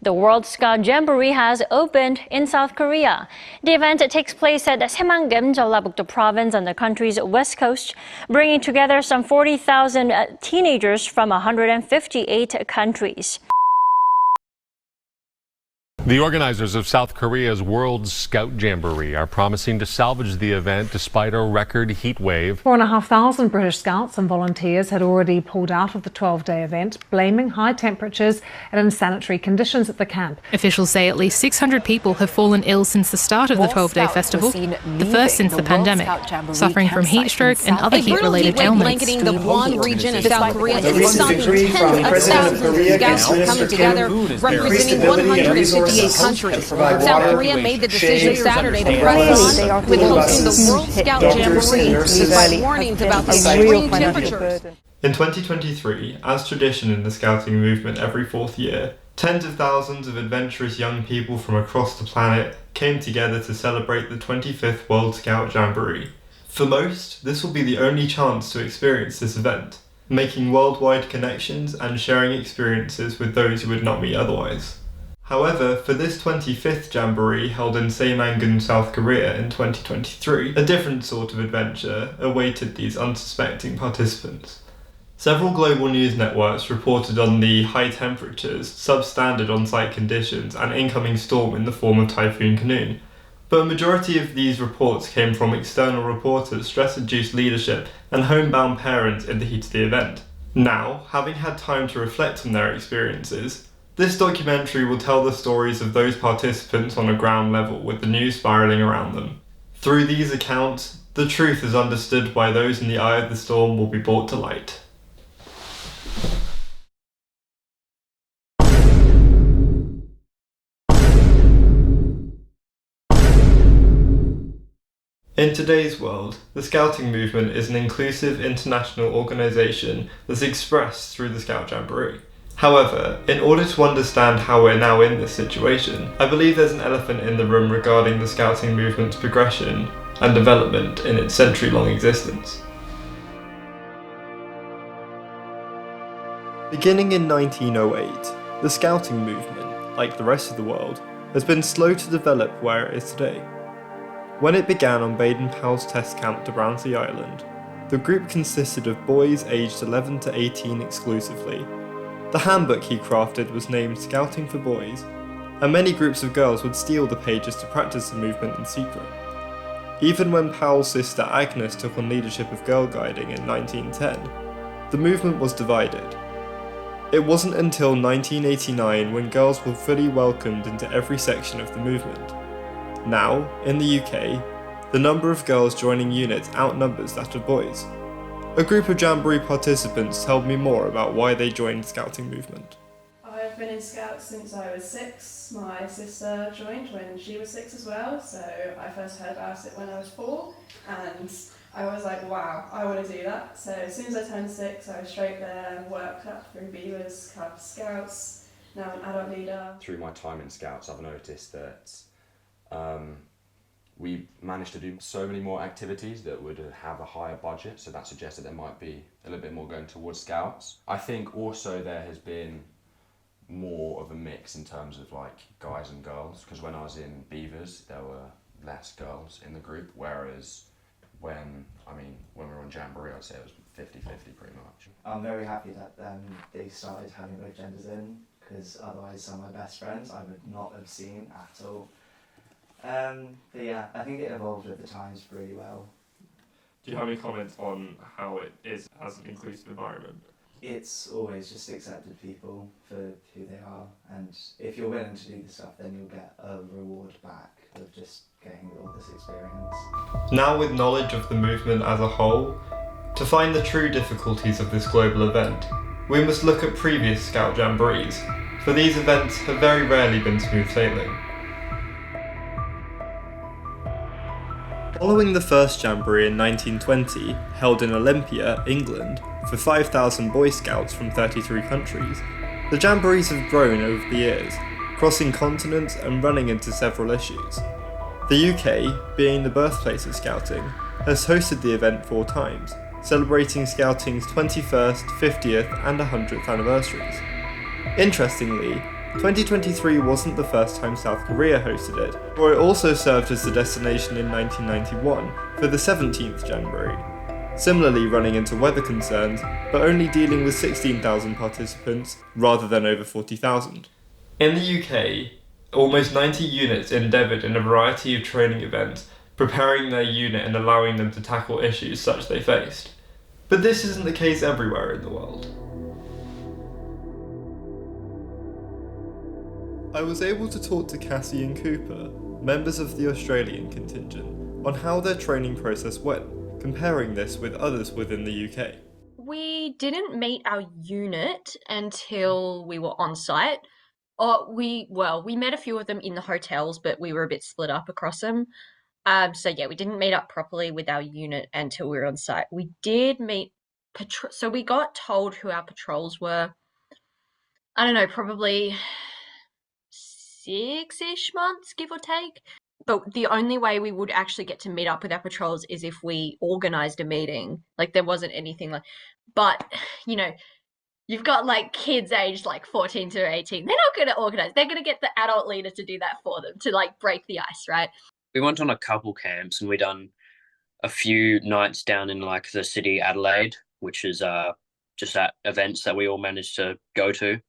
The World Scout Jamboree has opened in South Korea. The event takes place at Saemangeum, Jeollabuk-do province on the country's west coast, bringing together some 40,000 teenagers from 158 countries. The organizers of South Korea's World Scout Jamboree are promising to salvage the event despite a record heat wave. 4,500 British Scouts and volunteers had already pulled out of the 12-day event, blaming high temperatures and unsanitary conditions at the camp. Officials say at least 600 people have fallen ill since the start of the 12-day festival, the first since the pandemic, suffering from heat stroke and other heat-related ailments. Blanketing the Guan region of South Korea is stopping tens of thousands of scouts coming together, representing 158 countries. South Korea made the decision Saturday to press on with hosting the World Scout Jamboree despite warnings about the extreme temperatures. In 2023, as tradition in the scouting movement every fourth year, tens of thousands of adventurous young people from across the planet came together to celebrate the 25th World Scout Jamboree. For most, this will be the only chance to experience this event, making worldwide connections and sharing experiences with those you would not meet otherwise. However, for this 25th Jamboree held in Saemangeum, South Korea in 2023, a different sort of adventure awaited these unsuspecting participants. Several global news networks reported on the high temperatures, substandard on-site conditions, and incoming storm in the form of Typhoon Khanun. But a majority of these reports came from external reporters, stress-induced leadership, and homebound parents in the heat of the event. Now, having had time to reflect on their experiences, this documentary will tell the stories of those participants on a ground level with the news spiralling around them. Through these accounts, the truth as understood by those in the eye of the storm will be brought to light. In today's world, the Scouting movement is an inclusive international organisation that's expressed through the Scout Jamboree. However, in order to understand how we're now in this situation, I believe there's an elephant in the room regarding the Scouting movement's progression and development in its century-long existence. Beginning in 1908, the Scouting movement, like the rest of the world, has been slow to develop where it is today. When it began on Baden-Powell's test camp to Brownsea Island, the group consisted of boys aged 11 to 18 exclusively. The handbook he crafted was named Scouting for Boys, and many groups of girls would steal the pages to practice the movement in secret. Even when Powell's sister Agnes took on leadership of girl guiding in 1910, the movement was divided. It wasn't until 1989 when girls were fully welcomed into every section of the movement. Now, in the UK, the number of girls joining units outnumbers that of boys. A group of Jamboree participants told me more about why they joined the Scouting movement. I've been in Scouts since I was 6. My sister joined when she was 6 as well, so I first heard about it when I was 4, and I was like, wow, I want to do that. So as soon as I turned 6, I was straight there, worked up through Beavers, Club Scouts, now an adult leader. Through my time in Scouts, I've noticed that we managed to do so many more activities that would have a higher budget, so that suggested there might be a little bit more going towards Scouts. I think also there has been more of a mix in terms of like guys and girls, because when I was in Beavers there were less girls in the group, whereas when we were on Jamboree I'd say it was 50-50 pretty much. I'm very happy that they started having both genders in, because otherwise some of my best friends I would not have seen at all. But yeah, I think it evolved with the times really well. Do you have any comments on how it is as an inclusive environment? It's always just accepted people for who they are, and if you're willing to do the stuff, then you'll get a reward back of just getting all this experience. Now with knowledge of the movement as a whole, to find the true difficulties of this global event, we must look at previous Scout Jamborees, for these events have very rarely been smooth sailing. Following the first Jamboree in 1920, held in Olympia, England, for 5,000 Boy Scouts from 33 countries, the Jamborees have grown over the years, crossing continents and running into several issues. The UK, being the birthplace of Scouting, has hosted the event 4 times, celebrating Scouting's 21st, 50th and 100th anniversaries. Interestingly, 2023 wasn't the first time South Korea hosted it, for it also served as the destination in 1991 for the 17th Jamboree, similarly running into weather concerns, but only dealing with 16,000 participants rather than over 40,000. In the UK, almost 90 units endeavoured in a variety of training events, preparing their unit and allowing them to tackle issues such they faced. But this isn't the case everywhere in the world. I was able to talk to Cassie and Cooper, members of the Australian contingent, on how their training process went, comparing this with others within the UK. We didn't meet our unit until we were on site. We met a few of them in the hotels, but we were a bit split up across them. So yeah, we didn't meet up properly with our unit until we were on site. We did meet so we got told who our patrols were. I don't know, probably 6-ish months, give or take. But the only way we would actually get to meet up with our patrols is if we organised a meeting. Like, there wasn't anything like... But, you know, you've got, like, kids aged, like, 14 to 18. They're not going to organise. They're going to get the adult leader to do that for them, to, like, break the ice, right? We went on a couple camps, and we done a few nights down in, like, the city Adelaide, which is just at events that we all managed to go to.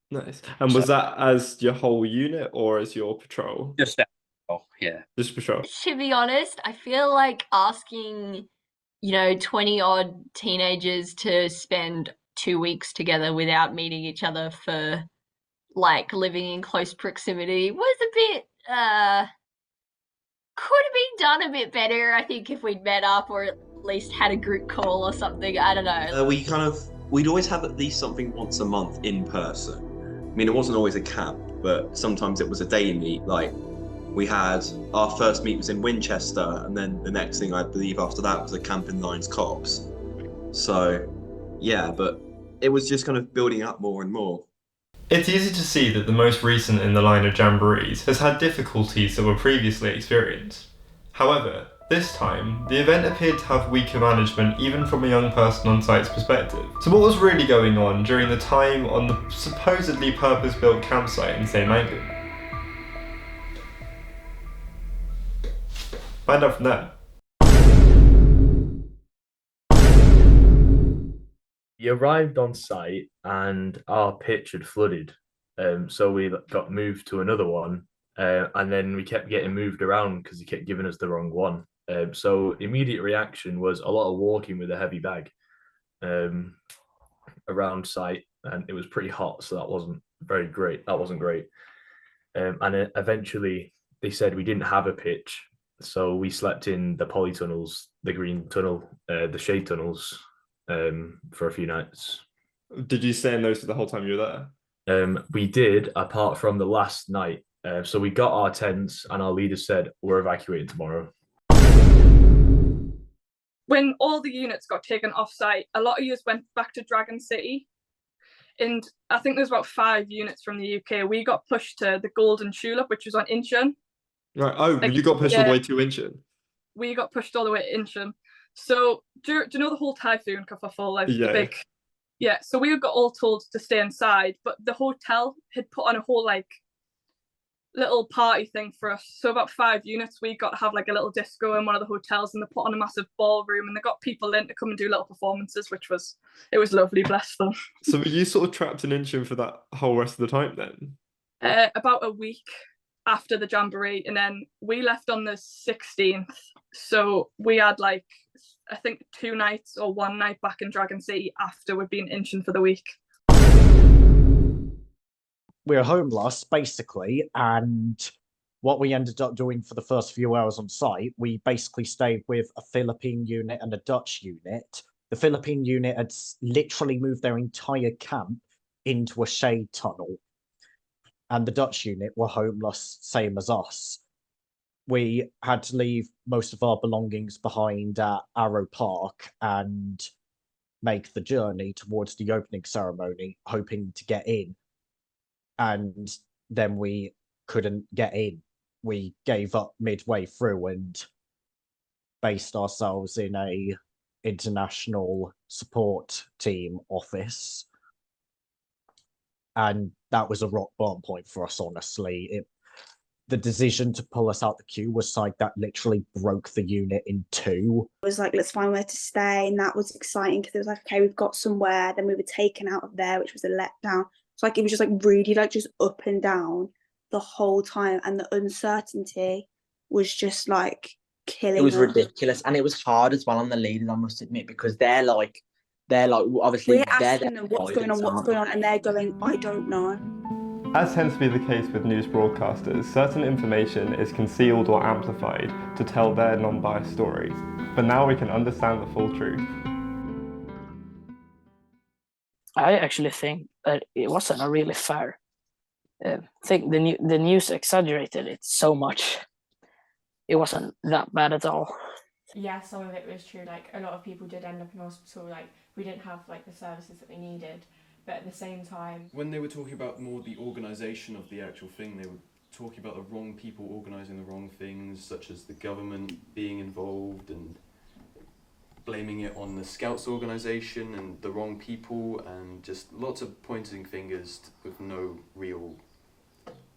Nice. And was that as your whole unit or as your patrol? Just that. Oh, yeah. Just patrol. To be honest, I feel like asking, 20-odd teenagers to spend 2 weeks together without meeting each other for, like, living in close proximity was a bit, could have been done a bit better, I think, if we'd met up or at least had a group call or something. I don't know. We'd always have at least something once a month in person. I mean, it wasn't always a camp, but sometimes it was a day meet. Like, we had our first meet was in Winchester, and then the next thing I believe after that was a camp in Lions Copse. So, yeah, but it was just kind of building up more and more. It's easy to see that the most recent in the line of jamborees has had difficulties that were previously experienced. However, this time, the event appeared to have weaker management even from a young person on site's perspective. So what was really going on during the time on the supposedly purpose-built campsite in St. Mangum? Find out from them. We arrived on site and our pitch had flooded, so we got moved to another one, and then we kept getting moved around because he kept giving us the wrong one. So immediate reaction was a lot of walking with a heavy bag around site, and it was pretty hot, so that wasn't very great. That wasn't great. And eventually they said we didn't have a pitch, so we slept in the polytunnels, the green tunnel, the shade tunnels, for a few nights. Did you stay in those for the whole time you were there? We did, apart from the last night. So we got our tents, and our leader said we're evacuating tomorrow. When all the units got taken off-site, a lot of us went back to Dragon City, and I think there's about 5 units from the UK. We got pushed to the Golden Tulip, which was on Incheon. Right. Oh, like, you got pushed all the way to Incheon? We got pushed all the way to Incheon. So do you know the whole typhoon kerfuffle? Like, yeah. The big... Yeah, so we got all told to stay inside, but the hotel had put on a whole, like, little party thing for us. So about 5 units, we got to have like a little disco in one of the hotels, and they put on a massive ballroom, and they got people in to come and do little performances, it was lovely, bless them. So were you sort of trapped in Incheon for that whole rest of the time then? About a week after the Jamboree, and then we left on the 16th. So we had like, I think 2 nights or 1 night back in Dragon City after we'd been in Incheon for the week. We were homeless, basically, and what we ended up doing for the first few hours on site, we basically stayed with a Philippine unit and a Dutch unit. The Philippine unit had literally moved their entire camp into a shade tunnel, and the Dutch unit were homeless, same as us. We had to leave most of our belongings behind at Arrow Park and make the journey towards the opening ceremony, hoping to get in. And then we couldn't get in. We gave up midway through and based ourselves in a international support team office. and that was a rock bottom point for us, honestly. The decision to pull us out the queue was like that literally broke the unit in two. It was like, let's find where to stay, and that was exciting because it was like, okay, we've got somewhere. Then we were taken out of there, which was a letdown. So like it was just like really like just up and down the whole time, and the uncertainty was just like killing. It was us. ridiculous, and it was hard as well on the leaders, I must admit, because they're like obviously we're asking them what's going on, and they're going, I don't know. As tends to be the case with news broadcasters, certain information is concealed or amplified to tell their non-biased story. But now we can understand the full truth. I actually think that it wasn't a really fair thing. The news exaggerated it so much. It wasn't that bad at all. Yeah, some of it was true. Like, a lot of people did end up in hospital. Like, we didn't have like the services that we needed. But at the same time, when they were talking about more the organisation of the actual thing, they were talking about the wrong people organising the wrong things, such as the government being involved and blaming it on the Scouts organisation and the wrong people, and just lots of pointing fingers with no real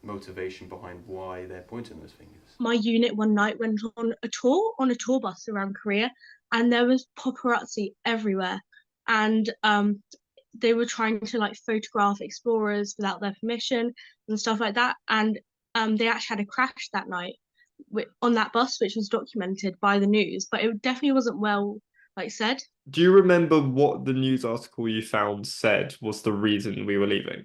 motivation behind why they're pointing those fingers. My unit one night went on a tour bus around Korea, and there was paparazzi everywhere, and they were trying to like photograph explorers without their permission and stuff like that. And they actually had a crash that night on that bus, which was documented by the news, but it definitely wasn't well said. Do you remember what the news article you found said was the reason we were leaving?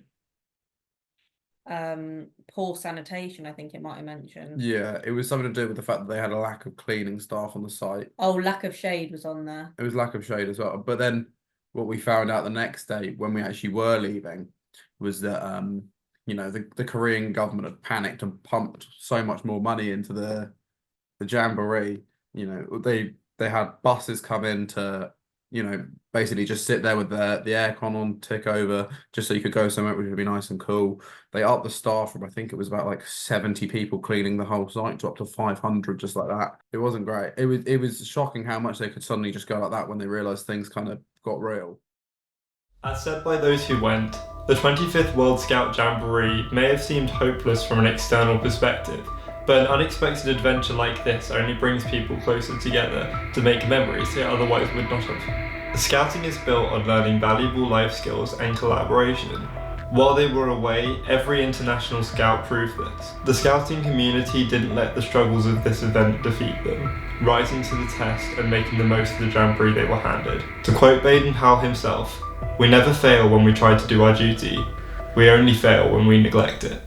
Poor sanitation, I think it might have mentioned. Yeah, it was something to do with the fact that they had a lack of cleaning staff on the site. Oh, lack of shade was on there. It was lack of shade as well. But then what we found out the next day when we actually were leaving was that the Korean government had panicked and pumped so much more money into the Jamboree. They had buses come in to basically just sit there with the aircon on, tick over, just so you could go somewhere which would be nice and cool. They upped the staff from, I think it was about like 70 people cleaning the whole site to up to 500, just like that. It wasn't great. It was shocking how much they could suddenly just go like that when they realised things kind of got real. As said by those who went, the 25th World Scout Jamboree may have seemed hopeless from an external perspective, but an unexpected adventure like this only brings people closer together to make memories they otherwise would not have. Scouting is built on learning valuable life skills and collaboration. While they were away, every international scout proved this. The scouting community didn't let the struggles of this event defeat them, rising to the test and making the most of the Jamboree they were handed. To quote Baden-Powell himself, "We never fail when we try to do our duty. We only fail when we neglect it."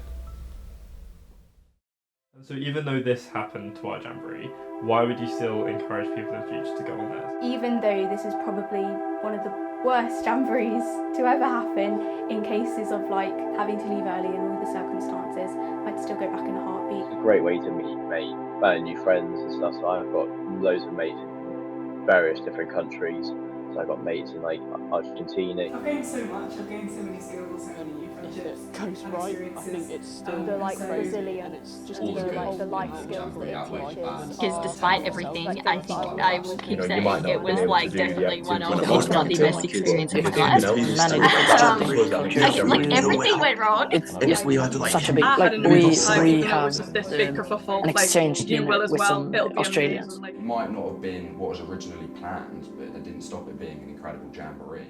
So even though this happened to our Jamboree, why would you still encourage people in the future to go on theirs? Even though this is probably one of the worst Jamborees to ever happen, in cases of having to leave early and all the circumstances, I'd still go back in a heartbeat. It's a great way to meet new friends and stuff. So I've got loads of mates in various different countries. So I've got mates in Argentina. I've gained so much. I've gained so many skills, so many new friendships. Goes right. I think it's still the resilience, just the life skills that it teaches. Because despite everything, I think I will keep saying it was definitely one of, if not the best experience of my life. Everything went wrong. It's such a big we have an exchange dinner with some Australians. It might not have been what was originally planned, but it didn't stop it being an incredible Jamboree.